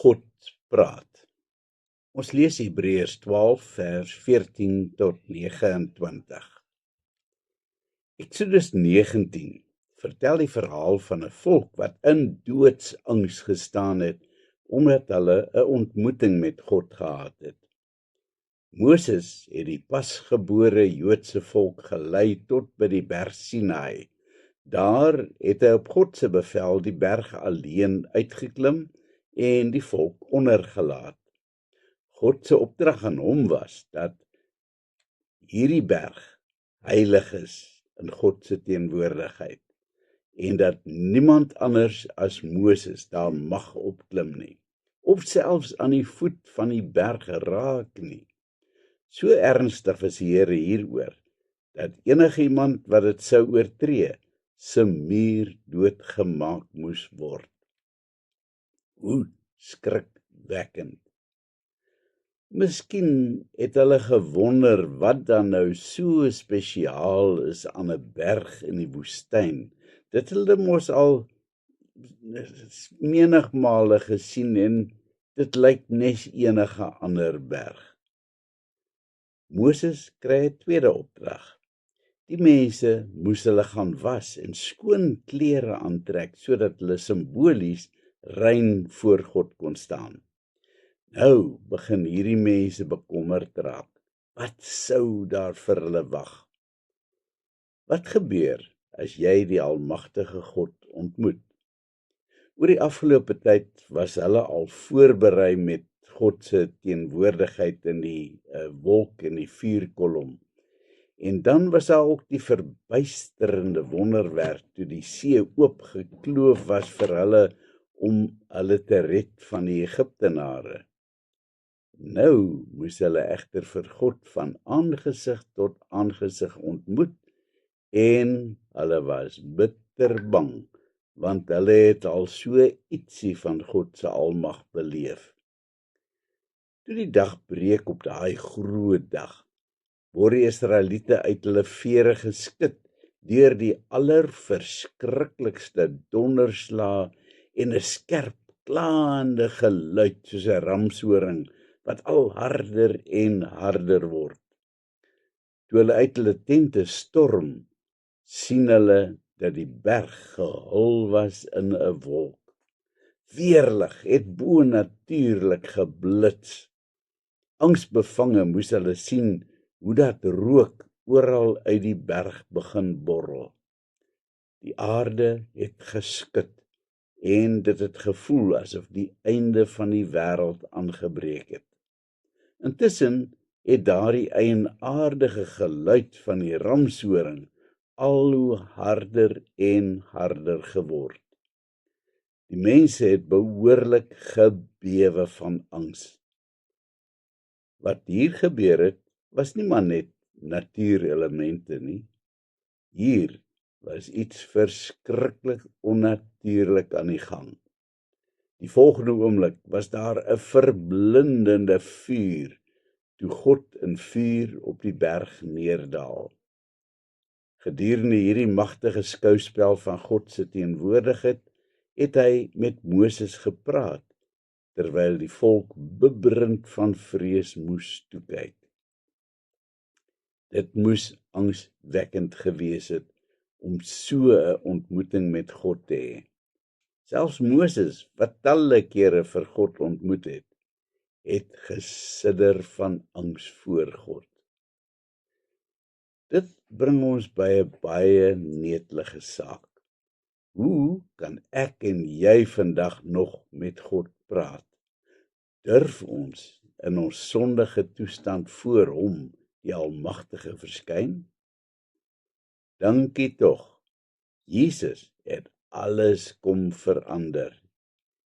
God praat. Ons lees Hebreërs 12 vers 14 tot 29. Eksodus 19 vertel die verhaal van 'n volk wat in doodsangs gestaan het omdat hulle 'n ontmoeting met God gehad het. Moses het die pasgebore Joodse volk gelei tot by die berg Sinai. Daar het hy op God se bevel die berg alleen uitgeklim en die volk ondergelaat. God se opdrag aan hom was dat hierdie berg heilig is in God se teenwoordigheid en dat niemand anders as Moses daar mag opklim nie, of selfs aan die voet van die berg raak nie. So ernstig was die Here hieroor, dat enigiemand wat dit sou oortree, se muur doodgemaak moes word. Hoe skrikwekkend. Miskien het hulle gewonder wat dan nou so spesiaal is aan 'n berg in die woestyn. Dit hulle mos al menigmale gesien en dit lyk nes enige ander berg. Moses kry 'n tweede opdrag. Die mense moes hulle gaan was en skoon klere aantrek sodat hulle simbolies rein voor God kon staan. Nou begin hierdie mense bekommerd raak. Wat sou daar vir hulle wag? Wat gebeur as jy die almagtige God ontmoet? Oor die afgelope tyd was hulle al voorberei met God se teenwoordigheid in die wolk en die vuurkolom. En dan was daar ook die verbuisterende wonderwerk toe die see oopgekloof was vir hulle om hulle te red van die Egiptenare. Nou moes hulle egter vir God van aangesig tot aangesig ontmoet en hulle was bitter bang, want hulle het al so ietsie van God se almag beleef. Toe die dag breek op daai groot dag, word die Israeliete uit hulle vere geskit deur die allerverskriklikste donderslae en 'n skerp, klaande geluid soos 'n ramshoring wat al harder en harder word. Toe hulle uit hulle tente storm, sien hulle dat die berg gehul was in 'n wolk. Weerlig het bonatuurlik geblits. Angsbevange moes hulle sien hoe dat rook oral uit die berg begin borrel. Die aarde het geskud en dit het gevoel asof die einde van die wêreld aangebreek het. Intussen het daardie eienaardige geluid van die ramshoring al hoe harder en harder geword. Die mense het behoorlik gebewe van angs. Wat hier gebeur het, was nie maar net natuurelemente nie. Hier was iets verskriklik onnatuurlik aan die gang. Die volgende oomblik was daar 'n verblindende vuur, toe God in vuur op die berg neerdaal. Gedurende hierdie magtige skouspel van God se teenwoordigheid, het hy met Moses gepraat, terwyl die volk bibberend van vrees moes toekyk. Dit moes angswekkend gewees het om so 'n ontmoeting met God te hê. Selfs Moses, wat talle kere vir God ontmoet het gesidder van angs voor God. Dit bring ons by 'n baie netelige saak. Hoe kan ek en jy vandag nog met God praat? Durf ons in ons sondige toestand voor hom, die Almagtige, verskyn? Dankie tog. Jesus het alles kom verander.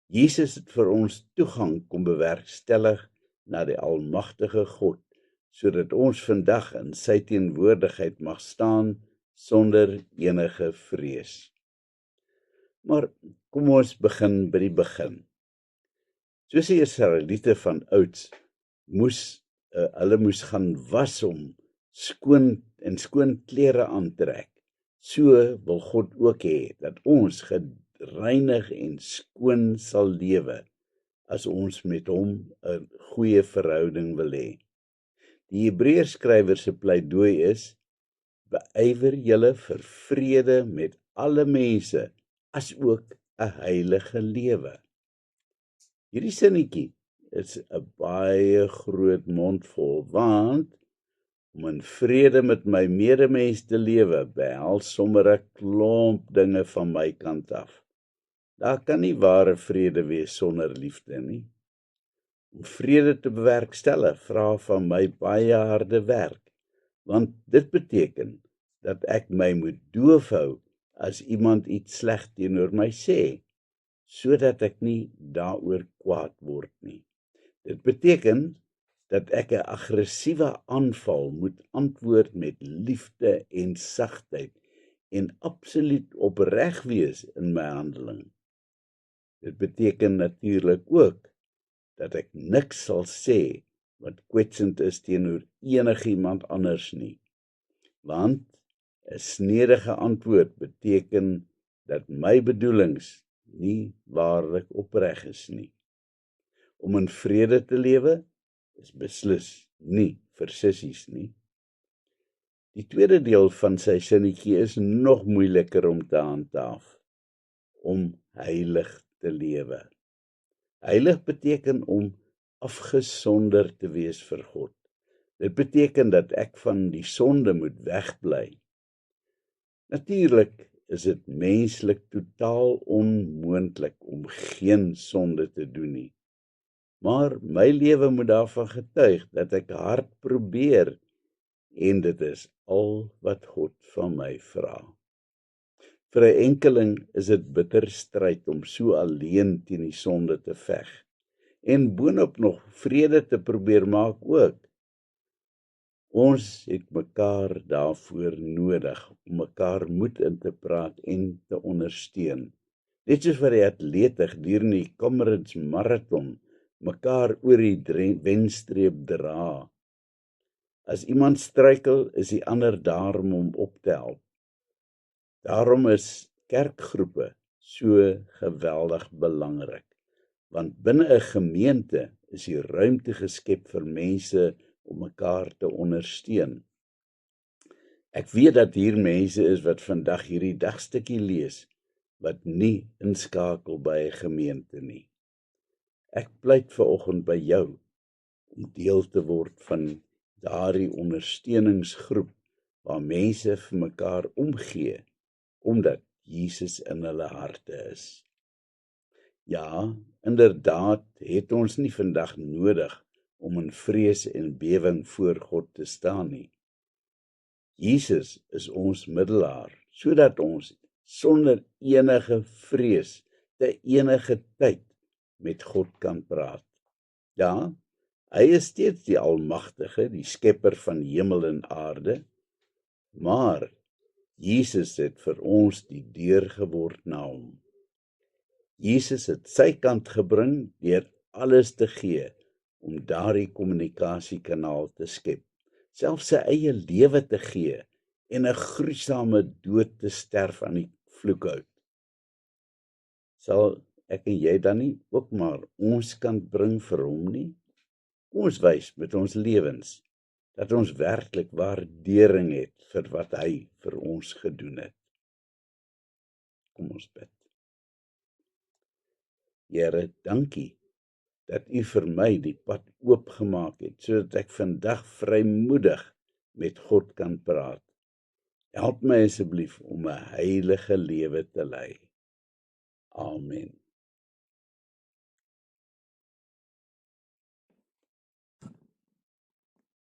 Jesus het vir ons toegang kom bewerkstellig na die Almagtige God, sodat ons vandag in sy teenwoordigheid mag staan sonder enige vrees. Maar kom ons begin by die begin. Soos die Israeliete van ouds hulle moes gaan was om skoon klere aantrek. So wil God ook hê dat ons gereinig en skoon sal lewe as ons met hom 'n goeie verhouding wil hê. Die Hebreërskrywer se pleidooi is: beywer julle vir vrede met alle mense, asook 'n heilige lewe. Hierdie sinnetjie is 'n baie groot mondvol, want om in vrede met my medemens te lewe, behels sommer 'n klomp dinge van my kant af. Daar kan nie ware vrede wees sonder liefde nie. Om vrede te bewerkstellig vra van my baie harde werk, want dit beteken dat ek my moet doof hou as iemand iets sleg teenoor my sê, sodat ek nie daaroor kwaad word nie. Dit beteken dat ek 'n aggressiewe aanval moet antwoord met liefde en sagtheid en absoluut opreg wees in my handeling. Dit beteken natuurlik ook dat ek niks sal sê wat kwetsend is teenoor enigiemand anders nie, want 'n snedige antwoord beteken dat my bedoelings nie waarlik opreg is nie. Om in vrede te lewe is beslis nie vir sissies nie. Die tweede deel van sy sinnetjie is nog moeiliker om te handhaaf: om heilig te lewe. Heilig beteken om afgesonder te wees vir God. Dit beteken dat ek van die sonde moet wegbly. Natuurlik is dit menslik totaal onmoontlik om geen sonde te doen nie. Maar my lewe moet daarvan getuig dat ek hard probeer, en dit is al wat God van my vra. Vir 'n enkeling is dit bitter stryd om so alleen teen die sonde te veg, en boonop nog vrede te probeer maak ook. Ons het mekaar daarvoor nodig, om mekaar moed in te praat en te ondersteun. Net soos wat die atlete gedurende die Comrades Marathon mekaar oor die wenstreep dra. As iemand struikel, is die ander daar om hom op te help. Daarom is kerkgroepe so geweldig belangrik, want binne 'n gemeente is die ruimte geskep vir mense om mekaar te ondersteun. Ek weet dat hier mense is wat vandag hierdie dagstukkie lees, wat nie inskakel by 'n gemeente nie. Ek pleit vanoggend by jou om deel te word van daardie ondersteuningsgroep waar mense vir mekaar omgee, omdat Jesus in hulle harte is. Ja, inderdaad het ons nie vandag nodig om in vrees en bewering voor God te staan nie. Jesus is ons middelaar, sodat ons sonder enige vrees te enige tyd met God kan praat. Ja, hy is steeds die Almagtige, die skepper van hemel en aarde, maar Jesus het vir ons die deur geword na hom. Jesus het sy kant gebring deur alles te gee om daardie kommunikasiekanaal te skep, selfs sy eie lewe te gee en 'n gruisame dood te sterf aan die vloekhout. Sal ek en jy dan nie ook maar ons kant bring vir hom nie? Kom ons wys met ons lewens dat ons werklik waardering het vir wat hy vir ons gedoen het. Kom ons bid. Here, dankie dat U vir my die pad oopgemaak het, sodat ek vandag vrymoedig met God kan praat. Help my asseblief om 'n heilige lewe te lei. Amen.